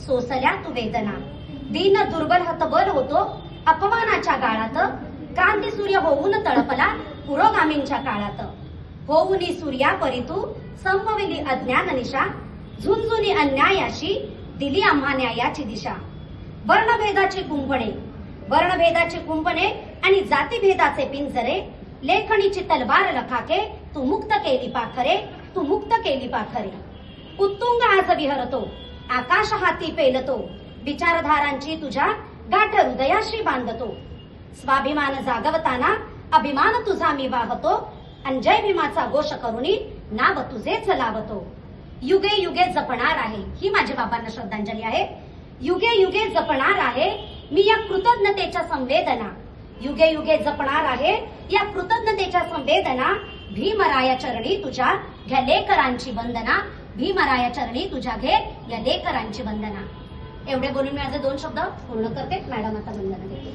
सोसल्या तू वेदना। दीन दुर्बल हतबल होतो अपमानाच्या गाळात, क्रांती सूर्य होऊन तळपला पुरोगामींच्या काळात। होऊनी सूर्या परी तू संपविली अज्ञान निशा, झुंजुनी अन्यायाशी दिली आम्हा न्यायाची दिशा। वर्णभेदाची कुंपणे आणि जातीभेदाचे पिंजरे, लेखणीची तलवार लखाके तू मुक्त केली पाखरे, तू मुक्त केली पाखरे। उत्तुंग आज विहरतो आकाश हाती पेलतो, विचारधारांची तुझ्या गाठ हृदयाशी बांधतो। स्वाभिमान जागवताना अभिमान तुझा मी वाहतो, अंजय भीमाचा घोष करुणी नाव तुझेच लावतो। युगे युगे जपणार आहे, ही माझ्या बाबांना श्रद्धांजली आहे। युगे युगे जपणार आहे मी या कृतज्ञतेच्या संवेदना, युगे युगे जपणार आहे या कृतज्ञतेच्या संवेदना। भीमराया चरणी तुझ्या घ्या लेकरांची वंदना, भीमराया चरणी तुझ्या घे या लेकरांची वंदना। एवढे बोलून मी माझे 2 शब्द पूर्ण करते। मॅडम आता वंदना देते।